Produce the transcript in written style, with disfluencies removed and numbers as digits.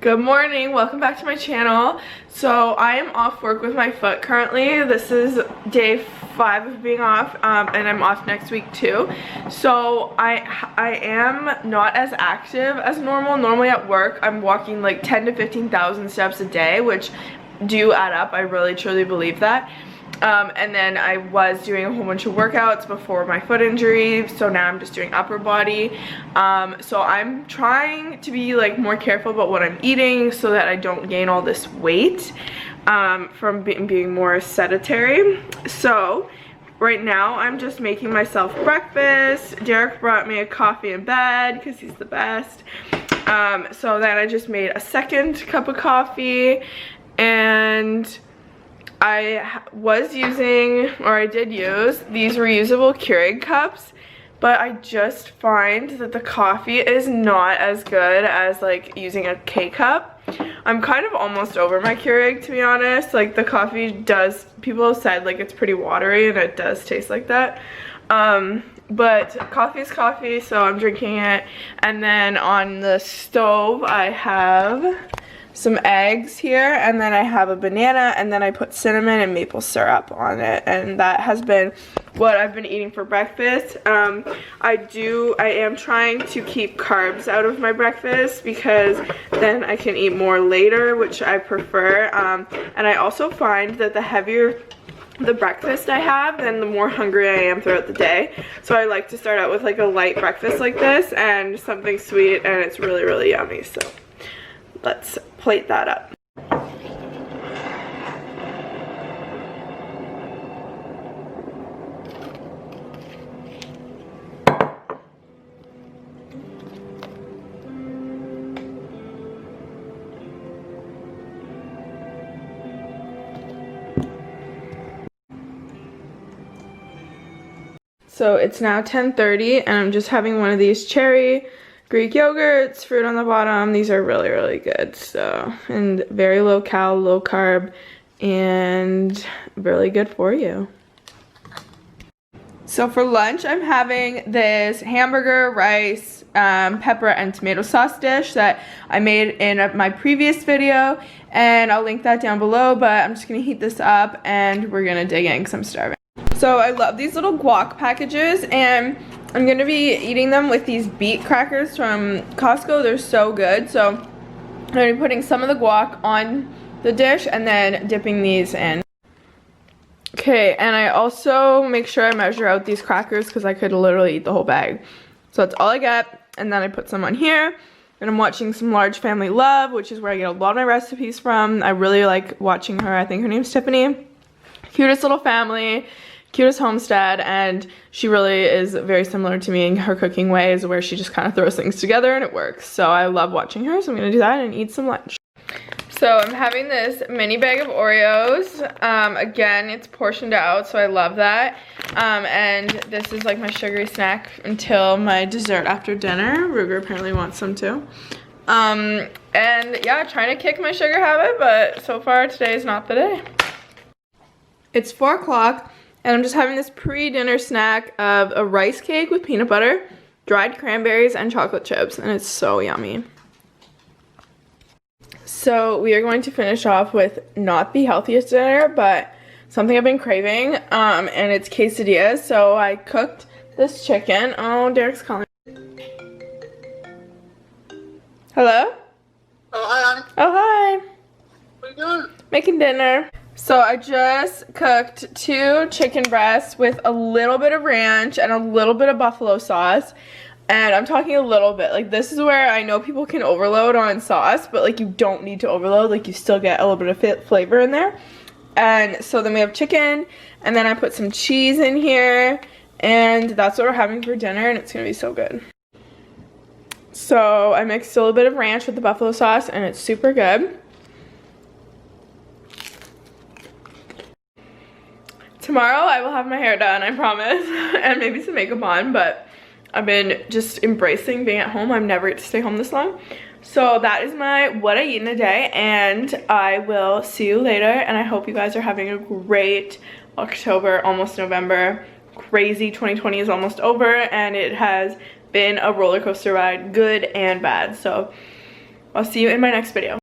Good morning, welcome back to my channel. So I am off work with my foot currently. This is day 5 of being off, and I'm off next week too. So I am not as active as normal. Normally at work I'm walking like 10 to 15,000 steps a day, which do add up. I really truly believe that. And then I was doing a whole bunch of workouts before my foot injury, so now I'm just doing upper body. So I'm trying to be like more careful about what I'm eating so that I don't gain all this weight from being more sedentary. So right now I'm just making myself breakfast. Derek brought me a coffee in bed because he's the best. So then I just made a second cup of coffee, and I was using, or I did use, these reusable Keurig cups, but I just find that the coffee is not as good as like using a K-cup. I'm kind of almost over my Keurig, to be honest. Like the coffee does, people have said like it's pretty watery, and it does taste like that. But coffee is coffee, so I'm drinking it. And then on the stove I have some eggs here, and then I have a banana, and then I put cinnamon and maple syrup on it, and that has been what I've been eating for breakfast. I am trying to keep carbs out of my breakfast because then I can eat more later, which I prefer. And I also find that the heavier the breakfast I have, then the more hungry I am throughout the day. So I like to start out with like a light breakfast like this and something sweet, and it's really, really yummy. So let's plate that up. So it's now 10:30, and I'm just having one of these cherry Greek yogurts, fruit on the bottom. These are really, really good. So, and very low cal, low carb, and really good for you. So for lunch, I'm having this hamburger, rice, pepper, and tomato sauce dish that I made in my previous video, and I'll link that down below, but I'm just gonna heat this up and we're gonna dig in because I'm starving. So I love these little guac packages, and I'm gonna be eating them with these beet crackers from Costco. They're so good. So I'm gonna be putting some of the guac on the dish and then dipping these in. Okay, and I also make sure I measure out these crackers because I could literally eat the whole bag. So that's all I get, and then I put some on here. And I'm watching some Large Family Love, which is where I get a lot of my recipes from. I really like watching her. I think her name's Tiffany. Cutest little family, cutest homestead, and she really is very similar to me in her cooking ways, where she just kind of throws things together and it works. So I love watching her, so I'm gonna do that and eat some lunch. So I'm having this mini bag of Oreos. Again, it's portioned out, so I love that. And this is like my sugary snack until my dessert after dinner. Ruger apparently wants some too. And yeah, trying to kick my sugar habit, but so far today is not the day. It's 4 o'clock. And I'm just having this pre-dinner snack of a rice cake with peanut butter, dried cranberries, and chocolate chips, and it's so yummy. So we are going to finish off with not the healthiest dinner, but something I've been craving, and it's quesadillas. So I cooked this chicken. Oh, Derek's calling. Hello? Oh, hi, honey. Oh, hi. What are you doing? Making dinner. So I just cooked 2 chicken breasts with a little bit of ranch and a little bit of buffalo sauce. And I'm talking a little bit. Like, this is where I know people can overload on sauce, but like you don't need to overload. Like, you still get a little bit of flavor in there. And so then we have chicken, and then I put some cheese in here, and that's what we're having for dinner, and it's gonna be so good. So I mixed a little bit of ranch with the buffalo sauce, and it's super good. Tomorrow I will have my hair done, I promise, and maybe some makeup on, but I've been just embracing being at home. I'm never get to stay home this long. So that is my what I eat in a day, and I will see you later, and I hope you guys are having a great October, almost November. Crazy 2020 is almost over, and it has been a roller coaster ride, good and bad. So I'll see you in my next video.